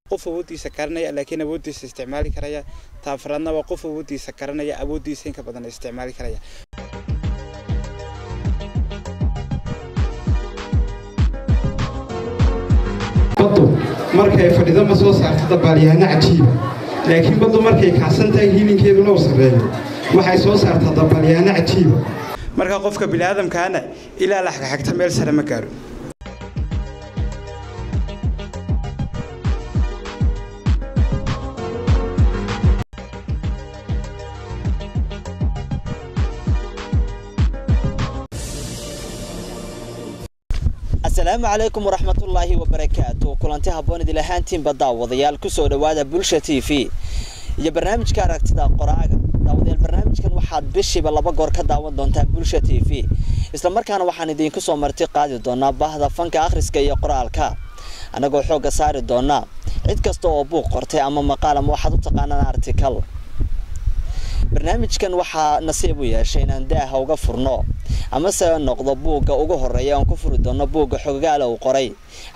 qof awoodiisa karanaya laakiin awoodiisa isticmaali karaya taafradna waa qof awoodiisa karanaya awoodiisa in ka badan isticmaali karaya baddu markay fadhido ma soo saarto dabalyahana cajiib laakiin baddu markay kacsan tahay hiilinkeedu loo sareeyo waxay soo saartaa dabalyahana cajiib marka qofka bini'aadamkaana ilaa la xagxagta meel sare ma gaaro السلام عليكم ورحمة الله وبركاته كلنتي هبون دي لهانتين بداوديال كسو دوادا بولشة تي في يا برنامج كاركتدا قراغا داوديال برنامج كان waxaad bishiiba laba goor ka daawan doontaa Bulsha TV isla markaana waxaan idin ku soo marti qaadi doonaa baahda fanka akhriska iyo qoraalka anagoo xooga saari doonaa cid kasta oo buuq qortay ama maqaal ama waxaad u taqaanaan article barnaamijkan waxaa nasiib u yeeshay inaan daaha uga furno ama se noqdo buugga ugu horeeya aan ku furi doono buugga xogaal uu qoray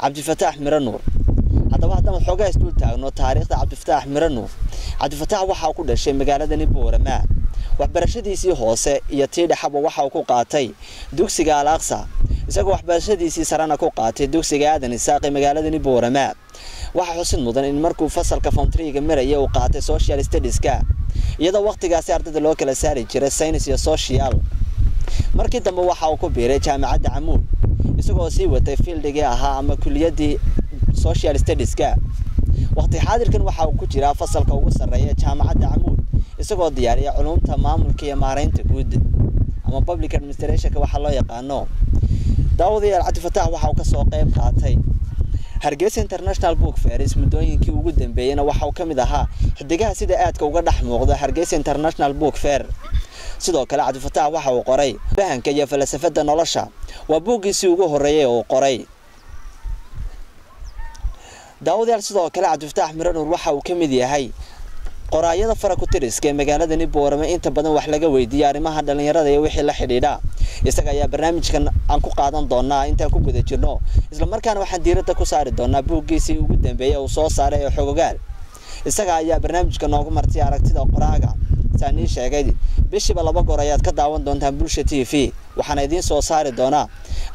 Cabdifataax Miranuur hadaba haddana xogaa isdul taagno taariikhda Cabdifataax Miranuur Cabdifataax waxa uu ku dhashay magaalada Boorama waxbarashadiisii hoose iyo tii dhaxaba waxa uu ku qaatay dugsiga Al-Aqsa isagoo waxbarashadiisii sarana ku qaatay dugsiga Aadan Isaaqi magaalada Boorama waxa xusin mudan in markuu fasalka form 3 marayay uu qaatay social studies-ka iyadoo waqtigaas ardayda loo kala saari jiray science iyo social markii dambe waxa uu ku biiray jaamacadda Amuud isagoo sii watay fieldiga ahaa ama kulliyadii social studies-ka waqti xaadirkan waxa uu ku jiraa fasalka ugu sareeya jaamacadda Amuud isagoo diyaariya culuumta maamulka iyo maareynta guud ama public administration waxa loo yaqaano daawadayaal Cabdifataax waxa uu ka soo qayb qaatay Hargeysa International Book Fair ismudooyinkii ugu dambeeyayna waxa uu kamid ahaa xidigaha sida aadka uga dhax muuqda Hargeysa International Book Fair sidoo kale Cabdifataax waxa uu qoray fahanka iyo falsafada nolosha waa buugiisii ugu horeeyay oo qoray daawadayaal sidoo kale Cabdifataax Miranuur waxa uu kamid yahay qoraayada farakutiriska ee magaalada Boorama inta badan wax laga weydiiyay arrimaha dhalinyarada iyo wixii la xidhiidha isaga ayaa barnaamijkan aan ku qaadan doonaa inta ku guda jirno isla markaana waxaan diiradda ku saari doonaa buugiisii ugu dambeeyay oo soo saaray xogaal isaga ayaa barnaamijka noogu martay aragtida qoraaga saani sheegay bishiiba laba goor ayaad ka daawan doontaan Bulsha TV waxaan idin soo saari doonaa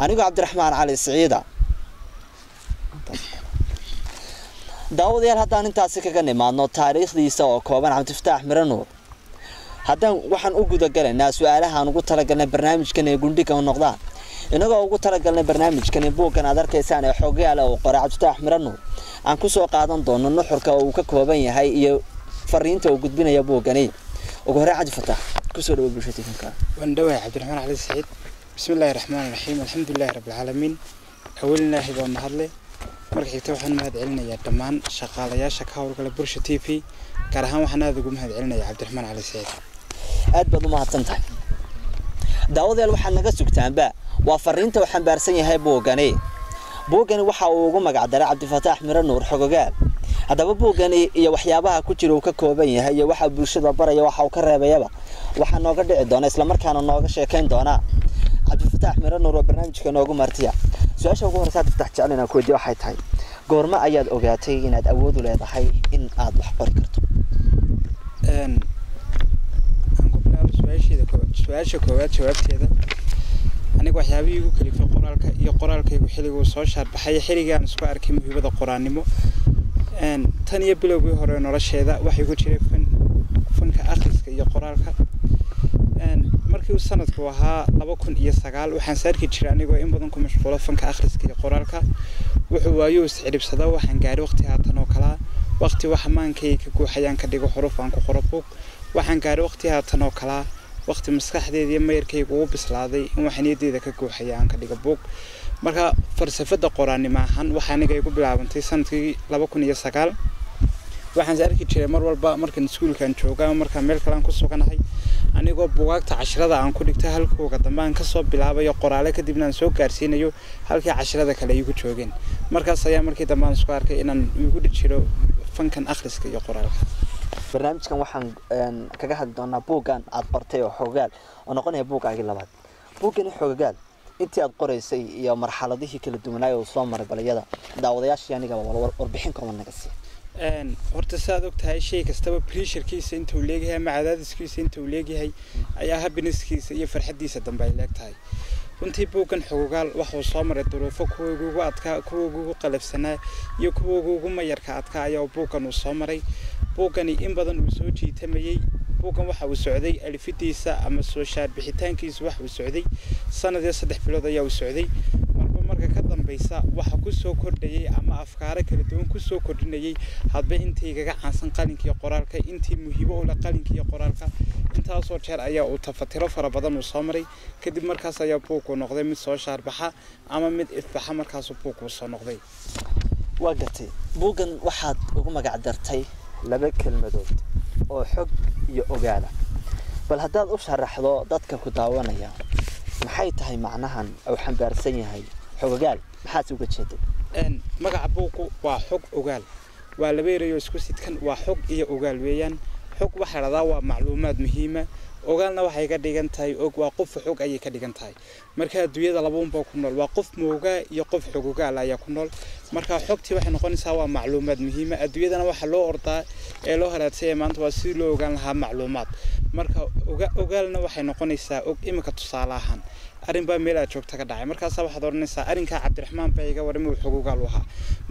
anigu Cabdiraxmaan Cali Siciida daawadayaal haddaan intaasi kaga nimaadno taariikhdiisa oo kooban Cabdifataax Miranuur haddaan waxaan u guda galaynaa su'aalaha aan ugu talagalnay barnaamijkan ee gundhiga u noqdaan inagoo ugu talagalnay barnaamijkan buuggan aad arkaysaan ee xogaal oo qoray Cabdifataax Miranuur aan ku soo qaadan doono nuxurka uu ka kooban yahay iyo fariinta uu gudbinayo buuggani ugu hore Cabdifataax ku soo dhaw Bulsha TV wandawaa Cabdiraxmaan Cali Saciid bismillaahir rahmaanir rahiim alxamdulillaahi rabbil caalamiin awalna hiba mahadle marka xigta waxaan mahad celinayaa dhammaan shaqaalayaasha ka howlgala Bulsha TV gaar ahaan waxaan aad ugu mahad celinayaa Cabdiraxmaan Cali Saciid aad baad u mahadsantahay daawadayaal waxaan naga sugtaanba waa fariinta waxaan baarsan yahay buuggani waxa uu ugu magac daray Cabdifataax Miranuur xogaal hadaba buuggani iyo waxyaabaha ku jira uu ka kooban yahay iyo waxa bulshada baraya waxa uu ka reebayaba waxa nooga dhici doona isla markaana nooga sheekayn doona Cabdifataax Miranuur oo barnaamijka noogu martiya su'aasha ugu horeysa Cabdifataax jeclina ku weydiiyo waxay tahay goorma ayaad ogaatay inaad awood u leedahay in aad wax qori karto su'aasha koowaad jawaabteeda aniga waxyaabihii ugu kalifay qoraalkaygu xilligu soo shaarbaxay xilligan isku arkay muhiimada qoraanimo tan iyo bilowgii hore nolosheeda waxay ku jiray fanka akhriska iyo qoraalka markii uu sanadku ahaa 2009 waxaan saarki jiray anigoo in badan ku mashquulo fanka akhriska iyo qoraalka wuxuu waayo isxiribsada waxaan gaaray waqti haatan oo kala waqti wax maankayga ku xayaan ka dhigo xuruf aan ku qoro buug waxaan gaaray waqti haatan oo kala waqti maskaxdeeda iyo meerkayga uu bislaaday in wax niyadeeda ka gooxayaan ka dhigo buug marka falsafada qoraanimo ahaan waxa aniga igu bilaabantay sanadkii 2009 waxaan arki jiray mar walba markaan iskuulkan joogaa markaan meel kale aan ku suganahay anigoo buugaagta casharada aan ku dhigtay halkooga dambe aan ka soo bilaabayo qoraale kadibna aan soo gaarsiinayo halkii casharada kale igu joogeen markaas ayaa markii dambe aan isku arkay inaan igu dhijiro fankan akhriska iyo qoraalka barnaamijkan waxaan kaga hadli doonaa buuggan aad qortay oo xogaal oo noqonaya buuggaagii labaad buuggani xogaal intii aad qoraysay iyo marxaladihii kala duwanaay oo soo maray balayada daawadayaashii aniga warbixin kooban naga sii horta saad ogtahay shay kastaba pressurekiisa inta uu leeyahay ama cadaadiskiisa inta uu leeyahay ayaa happiness-kiisa iyo farxadiisa dambe ay leegtahay runtii buugan xogogaal waxuu soo maray duruufo kuwa ugu adkaa kuwa ugu qalafsanaa iyo kuwa ugu mayarka adkaa ayaa buugan uu soo maray buugani in badan uu soo jiitamayay buugan waxa uu socday alifidiisa ama soo shaar bixitaankiisa waxa uu socday sanadii 3 bilood ayaa uu socday marka ka dambaysa waxa ku soo kordhayay ama afkaar kala duwan ku soo kordhinayay hadba intii gaga caansan qalinka qoraalka intii muhiimo u la qalinka qoraalka intaas oo jeer ayaa uu tafatiro fara badan uu soo maray kadib markaas ayaa buugu noqday mid soo shaar baxa ama mid ifbaxa markaas buugu soo noqday waqti buugan waxaad ugu magac dartay laba kelmadood oo xog iyo ogaala bal hadaad u sharaxdo dadka ku daawanaya maxay tahay macnahan oo xambaarsan yahay xogogaal maxaad uga jeeday magaca buugu waa xog ogaal waa laba erayo isku sidkan waa xog iyo ogaal weeyaan xog waxa la waa macluumaad muhiima ogaalna waxay ka dhigan tahay waa qof xog ay ka dhigan tahay marka adduunyada labaanba ku nool waa qof mooga iyo qof xogogaal ayaa ku nool marka xogtii waxay noqonaysaa waa macluumaad muhiima adduunyadana waxa loo ordaa ee loo halaatay maanta waa si loo ogaan lahaa macluumaad marka ogaalna waxay noqonaysaa imika tusaale ahaan arin baa meel aad joogta ka dhacay markaas waxaad oranaysaa arinka Cabdiraxmaan baa iga warmay xogogaal waxa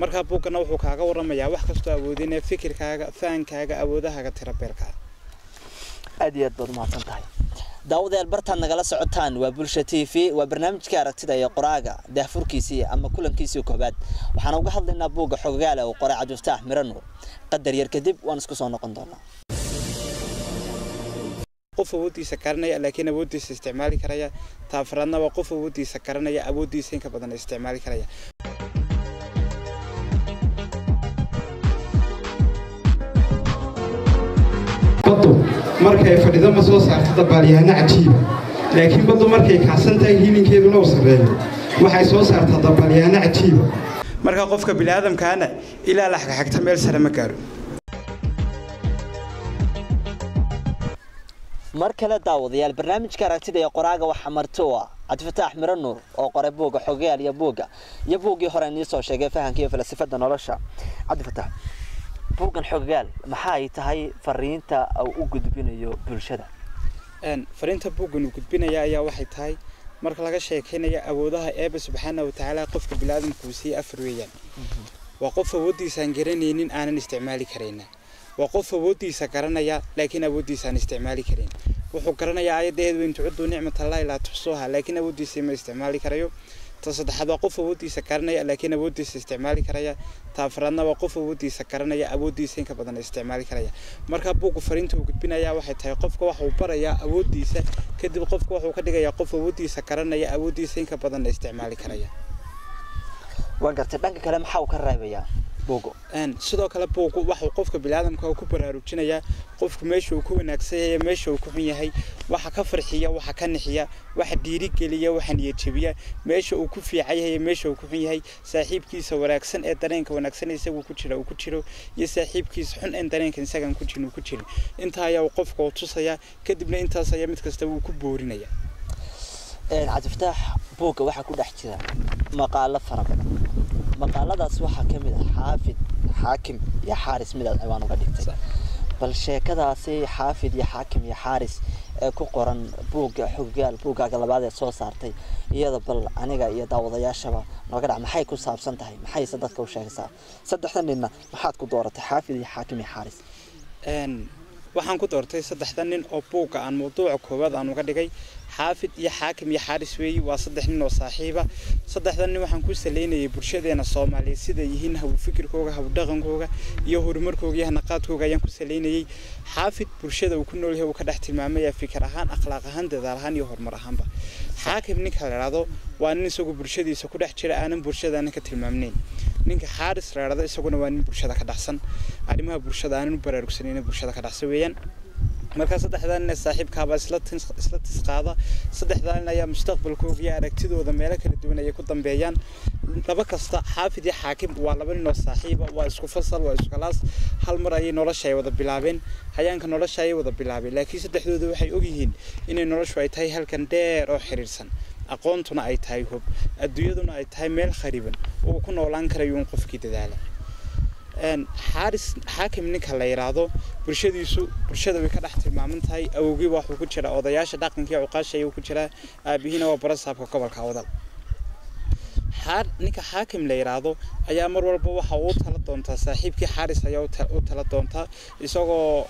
marka buugana wuxuu kaaga waramayaa wax kasta awoodina fikirkaaga faankaaga awoodahaaga tirabeelka aad iyo aad baad mahadsan tahay daawadayaal bartaan nagala socotaan waa Bulsho TV waa barnaamijka aragtida iyo qoraaga daafurkiisii ama kulankiisii koobaad waxaan uga hadlaynaa buugga xogogaal oo qoray Cabdifataax Miranuur qadar yar kadib waan isku soo noqon doonaa qof awoodiisa karanaya laakiin awoodiisa isticmaali karaya taafaraadna waa qof awoodiisa karanaya awoodiisa in ka badan isticmaali karaya badu markay fadhido ma soo saarto dabalyahana cajiib laakiin badu markay kacsan tahay hilinkeedu loo sareeyo waxay soo saartaa dabalyahana cajiib marka qofka bini'aadamkaana ilaa la xagxagta meel sare ma gaaro markale daawadayaal barnaamijka aragtida iyo qoraaga waxa marto Cabdifataax Miranuur oo qoray buugga xogogaal iyo buuggii hore inii soo sheegay fahanka iyo falsafada nolosha Cabdifataax buuggan xogogaal maxay tahay fariinta uu u gudbinayo bulshada fariinta buuggan uu gudbinayo ayaa waxay tahay marka laga sheekeynayo awoodaha Eebbe Subxaanahu wa Ta'aala qofka bini'aadamku si afar weeyaan waa qof awoodiisa aan garanaynin aanan isticmaali kareyna وقف أودي سكرنا لكن أودي سنستعمالي كرين وحكرنا يا عيد وين تعدوا نعمة الله لا تحصوها لكن أودي سما استعمالي كريو تصدق هذا وقف أودي سكرنا لكن أودي استعمالي كريا تافرنا وقف أودي سكرنا يا أودي سينك بدنا استعمالي كريا مركب بوق فرينته وكبنا يا واحد هيقف كواح وبرا يا أودي س كده وقف كواح وكده يا قف أودي سكرنا يا أودي سينك بدنا استعمالي كريا وقرت بنك كلام حاو كرابيا بوغو sidoo kale buugu waxa qofka bini'aadamka ku baraarujinaya qofku meesha uu ku wanaagsan yahay meesha uu ku xun yahay waxa ka farxiya waxa ka nixiya waxa dhiiri geliya waxa niyad jabiya meesha uu ku fiican yahay meesha uu ku xun yahay saaxiibkiisa wanaagsan ee dareenka wanaagsan isagu ku jiro iyo saaxiibkiisa xun ee dareenka isagan ku jiro inta ayaa qofka uu tusaya kadibna intaas ayaa mid kasta uu ku boorinaya Cabdifataax buugga waxa ku dhex jira maqaalo fara badan maqaaladaas waxa kamid ah xaafid xaakim iyo xaaris mid ay waan uga dhigtay bal sheekadaasi xaafid iyo xaakim iyo xaaris ee ku qoran buugga xogogaal buuggaaga labaad ee soo saartay iyada bal aniga iyo daawadayaashaba naga dhac maxay ku saabsan tahay maxay dadka u sheegaysaa saddexdan ninna maxaad ku dooratay xaafid iyo xaakim iyo xaaris waxaan ku doortay saddexdan nin oo buugga aan mowduuca koowaad aan uga dhigay xaafid iyo xaakim iyo xaaris weey waa saddex nin oo saaxiiba saddexdan nin waxaan ku saleynayay bulshadeena Soomaaliyeed sida yihiin haw fikirkooga haw dhaqankooga iyo horumarkooga iyo naqaadkooga ayaan ku saleynayay xaafid bulshada uu ku nool yahay uu ka dhex tilmaamaya fikir ahaan akhlaaq ahaan dadaal ahaan iyo horumar ahaanba xaakim ninka la yiraahdo waa nin isagu bulshadiisa ku dhex jira aanan bulshadaana ka tilmaamnayn ninka xaaris la yiraahdo isaguna waa nin bulshada ka dhaxsan arrimaha bulshada aanan baraarugsaneyn bulshada ka dhaxsan weeyaan marka saddexdan saaxiibkaaba isla tisqaada saddexdan ayaa mustaqbalkooda iyo aragtidooda meel kala duwan ay ku dambeeyaan laba kasta xaafid iyo xaakim waa laba nin oo saaxiiba waa isku fasal waa isku kalaas hal mar ay nolosha wada bilaabeen hayaanka nolosha ay wada bilaabeen laakiin saddexdoodu waxay og yihiin in noloshu ay tahay halkan dheer oo xiriirsan aqoontuna ay tahay hub adduunyaduna ay tahay meel khariban oo ku noolaan karayo qofkii dadaala حارس حاكم ninka la yiraahdo bulshada way ka dhax tilmaamantahay awgii wax uu ku jira odayaasha dhaqanka iyo uqaashay uu ku jira aabihina waa barasaabka gobolka Awdal ninka xaakim la yiraahdo ayaa mar walba waxa uu tala doontaa saaxiibkii xaaris ayaa u tala doontaa isagoo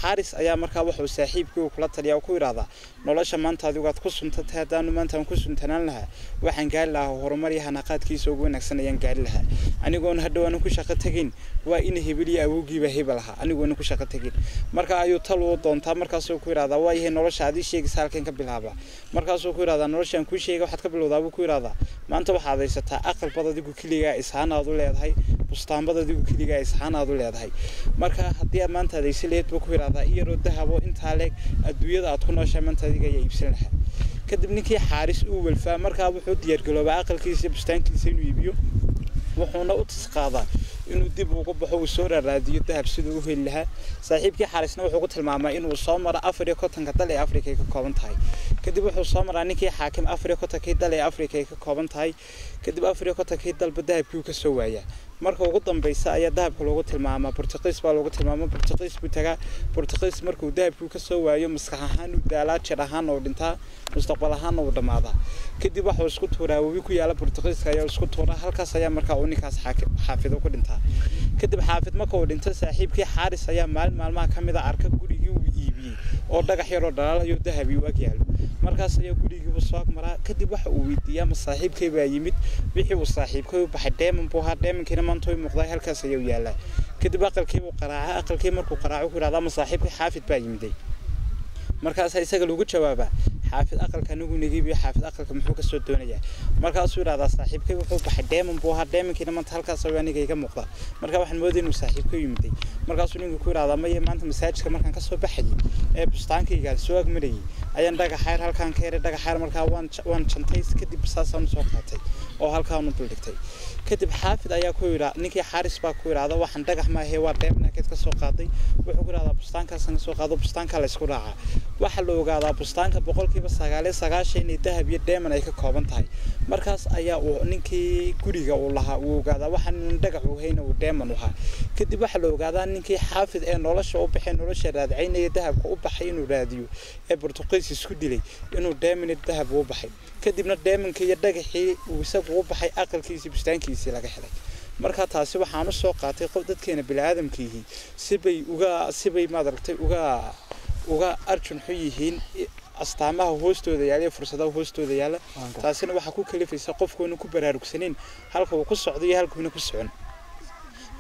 xaaris ayaa markaa wuxuu saaxiibkii kula taliyaa ku yiraahdaa nolosha maanta adigu aad ku suntay hadaan maanta aan ku suntanaan lahaa waxaan gaari lahaa horumar iyo hanaqaadkiisa ugu wanaagsan ayaan gaari lahaa anigoon hadhow aan ku shaqo tagin waa in hebeliya awgiiba hebel lahaa anigoon ku shaqo tagin marka ayuu talo doontaa markaas uu ku yiraahdaa waa yahay nolosha adii sheegaysa halkan ka bilaaba markaas uu ku yiraahdaa nolosha aan ku sheegay waxaad ka bilowdaa buu ku yiraahdaa maanta waxaad haysataa aqal badadigu kaliya ishaanaad u leedahay bustaan badadigu kaliya ishaanaad u leedahay marka hadii maanta aad isleed buu ku yiraahdaa iyadoo dahabo inta leeg adduunyada aad ku nooshahay maanta adiga ay iibsan lahaa kadib ninkii xaaris uu walfaa markaa wuxuu diyaar garoobay aqalkiisa bustaankiisa inuu iibiyo wuxuuna u tisqaadaa inuu dib ugu baxo uu soo raadiyo dahab sidoo uu heli lahaa saaxiibkii xaarisna wuxuu ku tilmaamay inuu soo maro Afrika dal ee Afrika ka kooban tahay kadib wuxuu soo maraa ninkii xaakim Afrika dal ee Afrika ka kooban tahay kadib Afrika dal dahabkii ka soo waaya marka ugu dambaysa ayaa dahabka loogu tilmaamaa Portuguese baa loogu tilmaamaa Portuguese buu tagaa Portuguese markuu dahabkii ka soo waayo maskax ahaan u daalaa jir ahaan oo dhintaa mustaqbal ahaan oo dhamaada kadib waxa uu isku tuuraa webi ku yaala Portuguese ayaa isku tuuraa halkaas ayaa markaa uu ninkaas xaafido ku dhintaa kadib xaafid marka uu dhinto saaxiibkii xaaris ayaa maalmaha kamid ah arka gurigii uu iibiyay oo dhagax yar oo dhalaalayo dahabi u agyaalo markaas ayaa gurigii uu soo maraa kadib waxa uu weydiiyaa ma saaxiibkay baa yimid wixii uu saaxiibkay u baxay deeman buu ha deemankiina maanta way muuqday halkaas ayaa u yaala kadib aqalkii uu qaraaca aqalkii markuu qaraaco ku yiraahdaa ma saaxiibkay xaafid baa yimid markaas isaga lagu jawaaba xaafid aqalka anigu nigiibiyo xaafid aqalka muxuu ka soo doonayaa markaas uu yiraahdaa saaxiibkay wuxuu baxay deeman buu ha deemankiina maanta halkaas ayaa aniga iga muuqda marka waxaan moodayay inuu saaxiibkay yimid markaas uu ninku ku yiraahdaa ma maanta masaajidka markaan ka soo baxay ee bustaankayga soo agmarayay ayaan dhagaxayr halkaan ka yeeray dhagaxayr markaa waan jantay kadib saasaan soo qaatay oo halkaan u duldhigtay kadib xaafid ayaa ku yiraahdaa ninkii xaaris baa ku yiraahdaa waxaan dhagax ma ahay waa deemankeed ka soo qaaday wuxuu ku yiraahdaa bustaankaas aan soo qaado bustaanka la isku raaca waxa la ogaadaa bustaanka boqolkiiba 99 dahab iyo deeman ay ka kooban tahay markaas ayaa uu ninkii guriga uu lahaa uu ogaadaa waxaan dhagax uu hayna uu deeman u ahaa kadib waxa la ogaadaa ninkii xaafid ee nolosha u bixin nolosha raadcaynaya dahabka u baxay inuu raadiyo ee Portuguese isku dilay inuu deeman dahab u baxay kadibna deemanka iyo dhagaxii uu isagu u baxay aqalkiisa bustaankiisa laga helay marka taasi waxaan u soo qaatay qof dadkeena bini'aadamkiihi sibay maadartay uga arjun xuyihiin astaamaha hoostooda yaala fursadaha hoostooda yaala taasina waxa ku kalifaysa qofku inuu ku baraarugsanin halka uu ku socdo iyo halka uu ku socon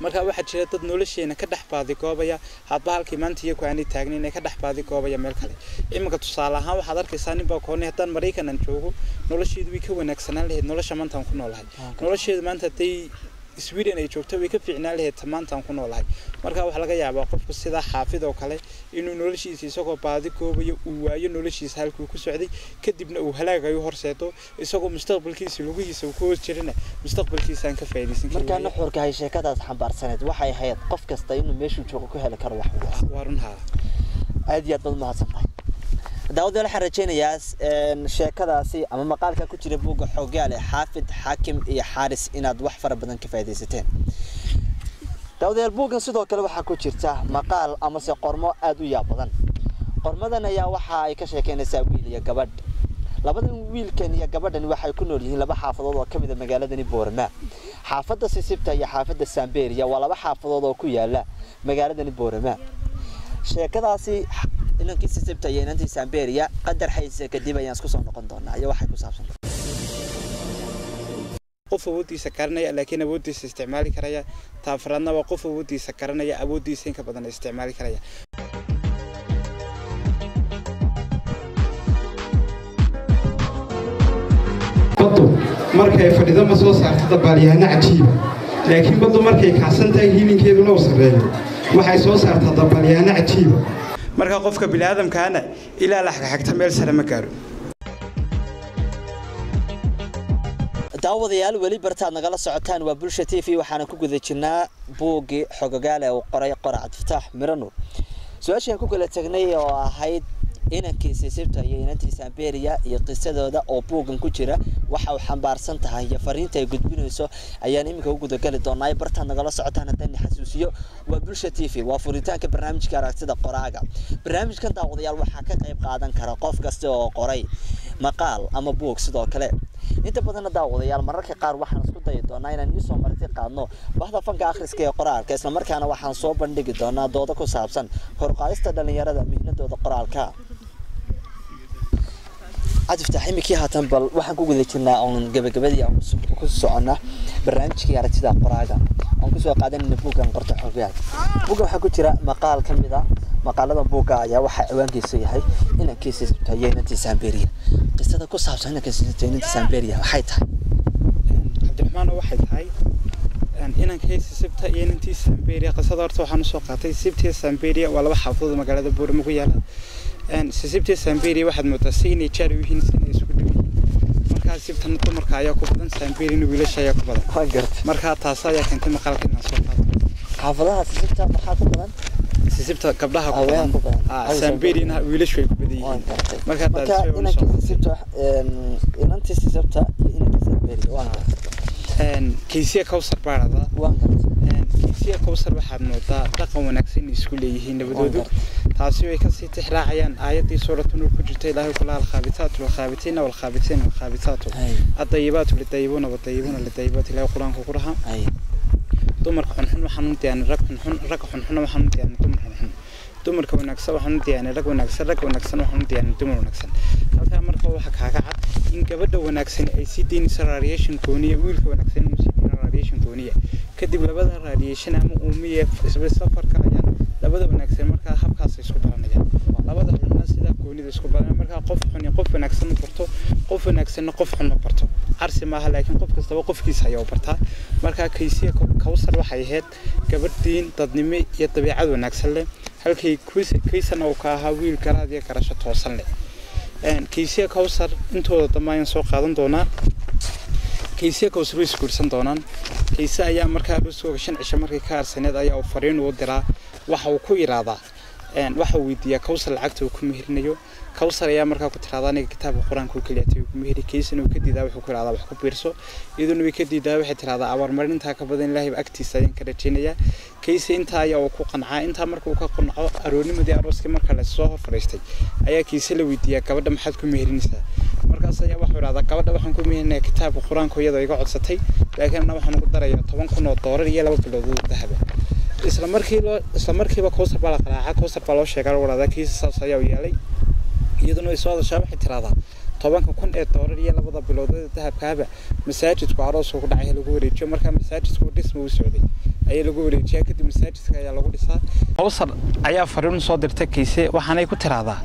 marka waxa jira dad nolosheena ka dhaxbaadi goobaya hadba halkii maanta iyo ku aanay taagnayn ka dhaxbaadi goobaya meel kale iminka tusaale ahaan waxaad arkaysaa nin baa koonay haddaan Mareykan aan joogo nolosheedu way ka wanaagsanaan lahayd nolosha maanta aan ku noolahay nolosheedu maanta tay Sweden ay joogto way ka fiicnaan lahayd maanta aan ku noolahay marka waxa laga yaabaa qofku sida xaafid oo kale inuu noloshiisa isagoo baadi koobayo uu waayo noloshiisa halkuu ku socday kadibna uu halaagayo horseedo isagoo mustaqbalkiisa lugihiisa uu ku hoos jirina mustaqbalkiisa aan ka faa'iideysan karin marka nuxurka hay sheekadaas xambaarsaneed waxay ahayd qof kasta inuu meeshuu joogo ku heli karo wax warunha aad iyo aad mahadsantahay daawada la xarajeenayaa sheekadaasi ama maqaalka ku jira buugga xogaale xaafid xaakim iyo xaaris inaad wax fara badan ka faa'iideysateen daawada buuggan sidoo kale waxa ku jirta maqaal ama se qormo aad u yaab badan qormadan ayaa waxa ay ka sheekeynaysaa wiil iyo gabadh labadan wiilkan iyo gabadhan waxay ku nool yihiin laba xaafadood oo kamid ah magaaladani Boorama xaafadda Sisibta iyo xaafadda Sambeeriya waa laba xaafadood oo ku yaala magaaladani Boorama sheekadaasi inankii Sisibta iyo inantii Sambeeriya qadar hayse kadib ayaan isku soo noqon doonaa iyo waxay ku saabsan qof awoodiisa karanaya laakiin awoodiisa isticmaali karaya taafradna waa qof awoodiisa karanaya awoodiisa in ka badan isticmaali karaya markay fadhido ma soo saarto dabalyahana cajiib laakiin badu markay kacsan tahay hilinkeedu loo sareeyo waxay soo saartaa dabalyahana cajiib marka qofka bini'aadamkaana ilaa la xagxagta meel sare ma gaaro daawadayaal wali bartaad nagala socotaan waa Bulsha TV waxaana ku guda jirnaa buuggii xogogaale oo qoray Cabdi Fataax Miro Nuur su'aashan ku kala tagnay oo ahayd inankiisa sibta iyo inantiisa Amberia iyo qisadooda oo buugan ku jira waxa uu xambaarsan tahay iyo fariinta ay gudbinayso ayaan imika ugu gudagali doonaa bartaan nagala socotaan haddii xasuusiyo waa Bulsha TV waa furitaanka barnaamijka aragtida qoraaga barnaamijkan daawadayaal waxa ka qayb qaadan kara qof kasta oo qoray maqaal ama buug sidoo kale inta badan daawadayaal mararka qaar waxaan isku dayi doonaa inaan soo marti qaadno bahda fanka akhriska ee qoraalka isla markaana waxaan soo bandhigi doonaa doodo ku saabsan kor u qaadista dhalinyarada mihnadooda qoraalka عاطف imikii haatan bal waxaan ku guda jirnaa oo gabagabadii aan ku soconnaa barnaamijkii aragtida qoraaga aan ku soo qaadanayna buugan qorto xogaal buuga waxa ku jira maqaal kamid ah maqaalada buuga ayaa waxa ciwaankiisu yahay inankiisa tayeyntiisa Amberia qisada ku saabsan inankiisa tayeyntiisa Amberia waxay tahay Cabdiraxmaan waxay tahay inankiisa sibta tayeyntiisa Amberia qisada horta waxaan soo qaatay sibtiisa Amberia waa laba xaafadood magaalada Booramo ku yaala sibta Amberia waxaad moodaa inay jari yihiin inay isku dhigeen marka sibtan dumarka ayaa ku badan Amberia wiilasha ayaa ku badan marka taas ayaa keentay maqaalka inaan soo qaato xaafadaha sibta maxaa ku badan sibta gabdhaha ku badan Amberia wiilasha way ku badan yihiin marka taas inankiisa sibta inantiisa sibta inankiisa Amberia waa kiisiya Kawsar baarada kiisiya Kawsar waxaad moodaa dhaqan wanaagsan isku leeyihiin nabadoodu taasi way ka sii tixraacayaan aayadii suuratu nuur ku jirtay ilaahay kula alqaabitaatu walqaabitiin walqaabitiin walqaabitaatu adayibatu lidayibuna wadayibuna lidayibati ilaahay quraanka ku raha dumarka xunxun waxaan u diyaanay rag xunxun waxaan u diyaanay dumarka wanaagsan waxaan u diyaanay rag wanaagsan waxaan u diyaanay dumar wanaagsan halka marka waxa kaaga cad in gabadha wanaagsan ay si diin radiation gooniya wiilka wanaagsan uu si diin radiation gooniya kadib labada radiation ama uumiye safar kalayaan labada wanaagsan marka habkaas isku baranayaan labada xunna sida goonida isku baranayaan marka qof xun iyo qof wanaagsan barto qof wanaagsan qof xun barto arsi maaha laakiin qof kasta qofkiisa ayaa barta marka kiisiya Kawsar waxay ahayd gabadhiin dadnimo iyo dabeecad wanaagsan leh halkii kiisana uu ka ahaa wiil garaad iyo garasho toosan leh kiisiya Kawsar intooda dhammaan soo qaadan doonaa kiisiya Kawsar way iskuursan doonaan kiisa ayaa markaa rusooga 5 cisho markii ka arsaneed ayaa uu fariin u diraa waxa uu ku yiraahdaa waxa uu weydiiyaa Kawsar lacagta uu ku meherinayo Kawsar ayaa markaa ku tiraahdaa aniga kitaabka quraanka uu kaliya uu ku meheri kiisana uu ka diidaa wuxuu ku yiraahdaa wax ku biirso iyaduna way ka diidaa waxay tiraahdaa abarmarinta ka badan Ilaahay agtiisa ayaan ka rajeenayaa kiisa inta ayaa uu ku qancaa inta markuu ka qanco aroonimadii arooska marka la soo horfariistay ayaa kiisa la weydiiyaa gabadha maxaad ku meherinaysaa markaas ayaa wuxuu yiraahdaa gabadha waxaan ku meherinayaa kitaabka quraanka iyadoo iga codsatay laakiin waxaan ugu darayaa $10,000 iyo 2 bilood oo dahab isla markiiba Kawsar baa la qaraaca Kawsar baa loo sheegay walaada kiisa saas ayaa u yeelay iyaduna ay soo hadashaa waxay tiraahdaa $10,000 iyo 2 bilood oo dahabkaaba masaajidku aroos ugu dhacay lagu wareejiyo marka masaajidku dhismo u socday ayaa lagu wareejiyaa kadib masaajidka ayaa lagu dhisaa Kawsar ayaa fariin soo dirtay kiise waxaanay ku tiraahdaa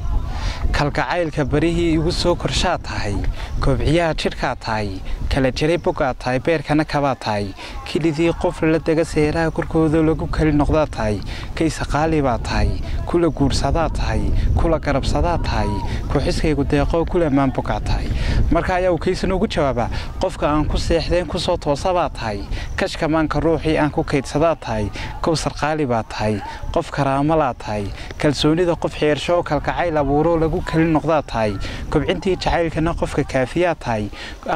kalgacaylka barihii igu soo korshaa tahay kobciyaha jirka tahay kala jiray boga tahay beerkana kaba tahay kilidii qof la daga seeraha korkooda lagu kali noqda tahay kaysa qaali baa tahay kula guursada tahay kula garabsada tahay ku xiskaygu deeqo kula maan boga tahay marka ayaa uu kaysan ugu jawaaba qofka aan ku seexdeen ku soo toosaba tahay kashka maanka ruuxii aan ku kaydsada tahay Kawsar qaali baa tahay qof karaama la tahay kalsoonida qof xeersho kalgacayl abuuro lagu kali noqda tahay kobcintii jacaylkana qofka kaafiya tahay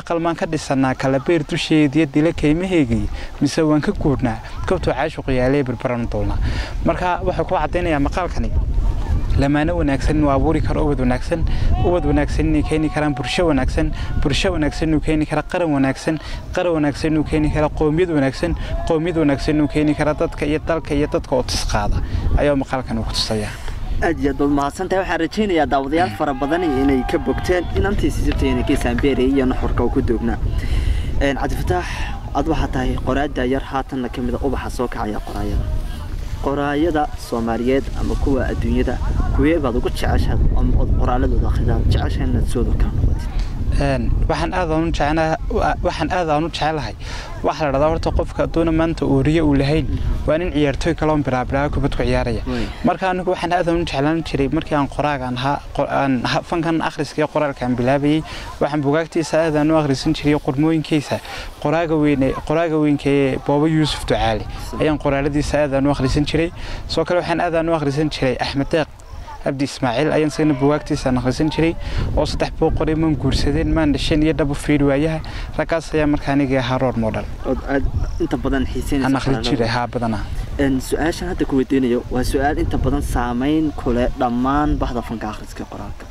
aqal maan ka dhisanaa kala beer dusheedii dila kaymaheegi mise waan ka guurnaa goobta caashiq yaalay barbaran doona marka waxa ku cadeynaya maqaalkani lamaana wanaagsan waa abuuri karo ubad wanaagsan inay keeni karaan bulsho wanaagsan inuu keeni kara qaran wanaagsan inuu keeni kara qoomiyad wanaagsan inuu keeni kara dadka iyo dalka iyo dadka oo tisqaada ayaa maqaalkan ku tusaya aad iyo aad mahadsantahay waxaan rajaynayaa daawadayaal fara badan inay ka bogteen inantiisa sibta inankiisa Amberia iyo nuxurka ku doogna Cabdifataax aad waxa tahay qoraada yar haatan kamid ah ubaxa soo kacaya qoraayada Soomaaliyeed ama kuwa adduunyada kuwee baad ugu jeceshahay oo qoraaladooda akhridaa jeceshahay soo doontaan waxaan aad aan u jecelahay waxa la radaa horta qofka doona maanta ooriye uu lahayn waa in ciyaartoy kale oo biraabira kubad ku ciyaaraya marka anigu waxaan aad aan u jeclaan jiray markii aan qoraagan fankan akhriska qoraalka aan bilaabay waxaan bugaagtiisa aad aan u akhrisan jiray qormooyinkiisa qoraaga weynka Booba Yuusuf Ducaale ayaan qoraaladiisa aad aan u akhrisan jiray soo kale waxaan aad aan u akhrisan jiray abdi ismaaciil ayaan isagana buugaagtiisa akhrisan jiray oo 3 buug qoray man guursadeen maan dhashin iyo dhabu fiir waayaha rakaas ayaa markaa aniga ahaa role model inta badan xiiseynaysa aan akhrin jiray ha badana su'aashan hadda ku weydiinayo waa su'aal inta badan saameyn ku leh dhammaan bahda fanka akhriska qoraalka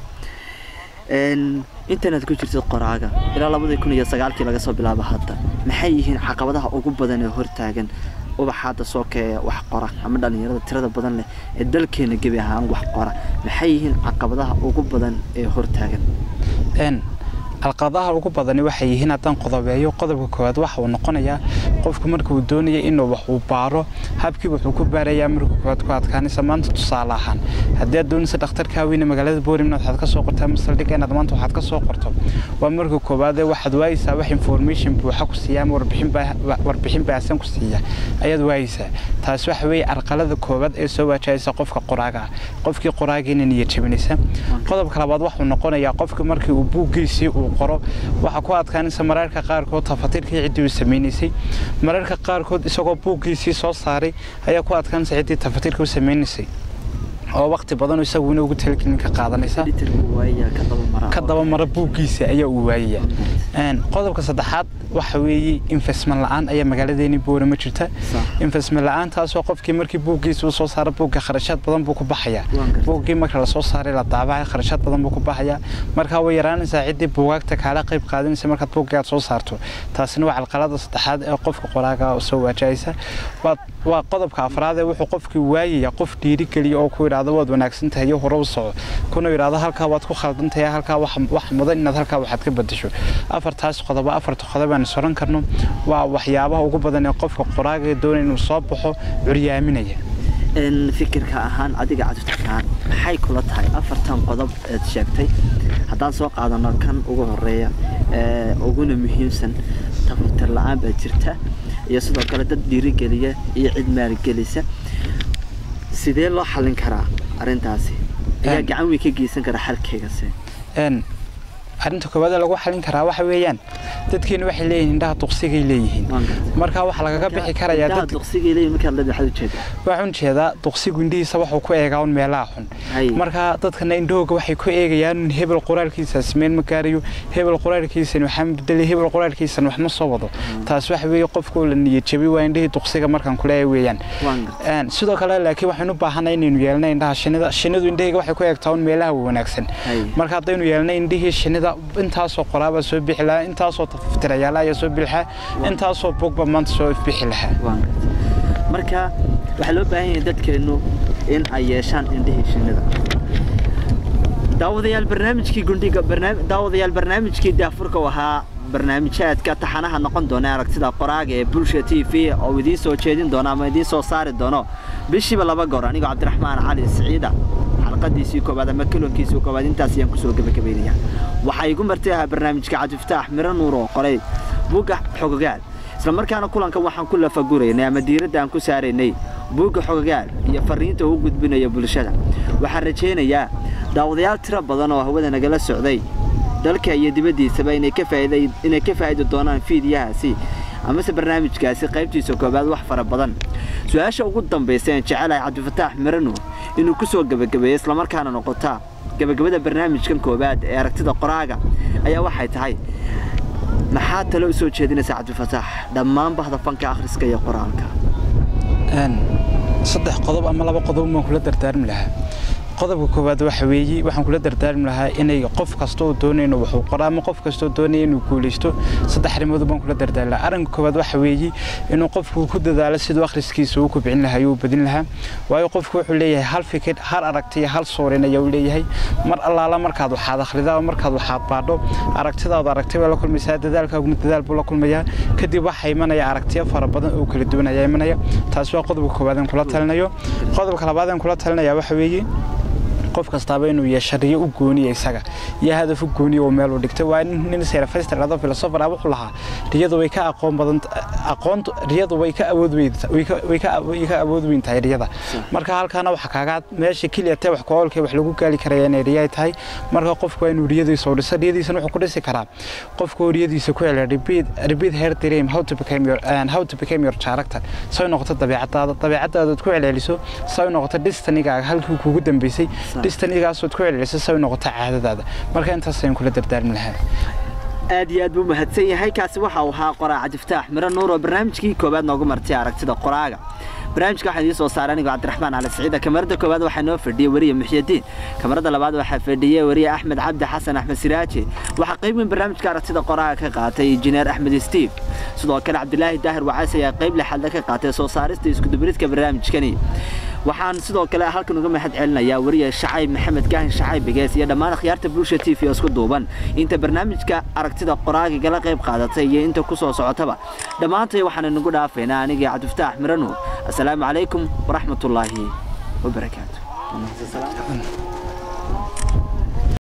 internet ku jirta qoraaga ilaa 2009 laga soo bilaabo hadda maxay yihiin caqabadaha ugu badan ee hortaagan ubaxaada soo kee wax qora ama dhalinyarada tirada badan leh ee dalkeena gabi ahaan wax qora maxay yihiin caqabadaha ugu badan ee hortaagan alqadaha ugu badani waxay yihiin haddaan qodobeeyo qodobka koowaad waxa uu noqonayaa qofku markuu doonayo inuu wax uu baaro habkii wuxuu ku baarayaa markuu koowaad ku adkaanaysa maanta tusaale ahaan haddii aad doonayso dhakhtarka weyn magaalada Boorima waxaad ka soo qortaa masaldhiga inaad maanta waxaad ka soo qorto waa markuu koowaad waxaad waaysaa wax information buuxa ku siiyaa warbixin baasan ku siiya ayaad waaysaa taas waxa weey arqalada koowaad ee soo waajaysa qofka qoraaga qofkii qoraagiina niyad jabinaysa qodobka labaad waxa uu noqonayaa qofka markii uu buugiisii qoro waxa ku adkaanaysa mararka qaarkood tafatirkii cidii uu sameeyay mararka qaarkood isagoo buugiisii soo saaray ayaa ku adkaanaysa cidii tafatirka uu sameeyay oo waqti badan isagu inuu ugu talgelin ka qaadanaysa ka daba mara buugiisa ayaa uu waayay qodobka saddexaad waxa weeye investment la'aan ayaa magaaladeena Boorama jirta investment la'aan taas oo qofkii markii buugiisa uu soo saaray buugga kharashaad badan buu ku baxaya buuggii marka la soo saaray la daabacay kharashaad badan buu ku baxaya marka way yaraanaysaa cidii buugaagta kala qayb qaadanaysa marka buuggaad soo saarto taasina waa calqalada saddexaad ee qofka qoraaga soo waajaysa waa qodobka afraad ee wuxuu qofkii waayay qof dhiiri galiyo oo ku yiraahdo waad wanaagsan tahay hore u soo kuna yiraahdo halka waad ku khaldan tahay halka wax mudan inaad halka waxaad ka badasho afartaas qodob aan soran karno waa waxyaabaha ugu badan ee qofka qoraaga doonaya inuu soo baxo curyaaminaya fikirka ahaan adiga caduftaan maxay kula tahay afartan qodob ee sheegtay haddaan soo qaadano kan ugu horeeya uguna muhiimsan tafatir la'aan baa jirta iyo sidoo kale dad dhiiri galiya iyo cid maal gelisa sidee loo xalin karaa arintaasi ayaa gacan weyn ka geysan kara xalkeegase arinta koowaad lagu xalin karaa waxa weeyaan dadkeena waxay leeyihiin indhaha duqsigay leeyihiin marka waxa laga bixi karayaa dad duqsigay leeyihiin marka la dhaxal jeeda waxaan jeedaa duqsigu indhihiisa waxa ku eegaa meelaha xun marka dadkana indhooga waxay ku eegayaan hebel qoraalkiisa ismeen ma gaariyo hebel qoraalkiisa waxaan beddelay hebel qoraalkiisa wax ma soo wado taas waxa weeye qofku la niyad jabi waa indhihii duqsiga markan ku leeyahay weeyaan sidoo kale laakiin waxaanu u baahanahay inaynu yeelno indhaha shinidu indhahayga waxay ku eegtaa meelaha wanaagsan marka haddaynu yeelno indhihii shinida intaasoo qoraaba soo bixi lahaa intaasoo tafatirayaal ayaa soo bixi intaasoo bogba maanta soo bixi lahaa marka waxa loo baahan yahay dadkeenu in ay yeeshaan indhihii shinida daawadayaal barnaamijkii daafurka wahaa barnaamijyaadka taxanaha noqon doona aragtida qoraaga ee Bulsha TV oo idin soo jeedin doona ama idin soo saari doono bishiiba 2 goor aniga Cabdiraxmaan Cali Saciida xalqadiisii koobaad ama kulankiisii koobaad intaas ayaan ku soo gabagabeynaya waxa igu martay barnaamijka Cabdifataax Miro Nuur oo qoray buugga Xogogaal isla markaana kulanka waxaan ku lafagureynay ama diiradda aan ku saareynay buugga Xogogaal iyo fariinta uu gudbinayo bulshada waxaan rajaynayaa daawadayaal tiro badan oo hawada nagala socday dalka iyo dibadiisaba inay ka faa'iido doonaan fiidiyahaasi ama se barnaamijkaasi qaybtiisa koobaad wax fara badan su'aasha ugu dambaysa ee jecelahay Cabdifataax Miro Nuur inuu ku soo gabagabeeyo isla markaana noqota gabagabada barnaamijkan koobaad ee aragtida qoraaga ayaa waxay tahay maxaa talo soo jeedinaysa Cabdifataax dhammaan bahda fanka akhriska iyo qoraalka saddex qodob ama laba qodob ma kula dardaarmi lahaa qodobka koowaad waxa weeye waxaan kula dardaarmi lahaa inay qof kasto doonayno wuxuu qoraa ama qof kasto doonayno inuu guulaysto saddex arrimood baan kula dardaarmi lahaa arrinka koowaad waxa weeye inuu qofku ku dadaalo sidoo akhriskiisa uu ku bixin lahaa uu badin lahaa waayo qofku wuxuu leeyahay hal fikir hal aragti hal soorin ayaa uu leeyahay mar allaala markaad waxaad akhridaa markaad waxaad baadho aragtidaada aragtiba la kulmaysaa dadaalkaagu dadaal buu la kulmayaa kadib waxa imanaya aragtiyo fara badan oo kala duwan ayaa imanaya taas waa qodobka koowaad aan kula talinayo qodobka labaad aan kula talinaya waxa weeye qof kastaaba inuu yeeshariyo u gooniyo isaga iyo hadaf u gooniyo oo meel u dhigtay waa nin Seraphester lado philosopher wuxuu lahaa riyadu way ka aqoon badan riyadu way ka awood weyn tahay riyada marka halkaana waxa kaaga meesha kaliya tay wax koolkay wax lagu gaali karaa inay riyo tahay marka qofku waa inuu riyadiisa oo dhisa riyadiisa wuxuu ku dhisi karaa qofku riyadiisa ku celin repeat her dream how to become your character soo noqoto dabeecadaada ku celceliso soo noqoto destiny-ga halkii kugu dambeysay dhistanigaas oo ku celcelisay soo noqota caadadaada marka intaas ayaan kula dardaarmi lahaa aad iyo aad buu mahadsan yahay kaasi waxa uu ahaa qoraa Cabdifataax Miro Nuur oo barnaamijkii koobaad noogu martay aragtida qoraaga barnaamijka waxaan idin soo saaray aniga Cabdiraxmaan Cali Saciid kamarada koobaad waxaa noo fadhiyay wariye Muxyidiin kamarada labaad waxaa fadhiyay wariye Axmed Cabdi Xasan Axmed Siraaji waxa qayb min barnaamijka aragtida qoraaga ka qaatay injineer Axmed Steve sidoo kale Cabdilaahi Daahir Wacays ayaa qayb lixaad ka qaatay soo saarista isku dubaridka barnaamijkani waxaan sidoo kale halkan uga mahad celinayaa wariye Shacayb Maxamed Kaahin Shacayb Bigees iyo dhammaan khiyaarta Bulsha TV oo isku duuban inta barnaamijka aragtida qoraaga gala qayb qaadatay iyo inta ku soo socotaba dhamaantay waxaan inagu dhaafeynaa aniga Cabdifataax Miro Nuur السلام عليكم ورحمة الله وبركاته.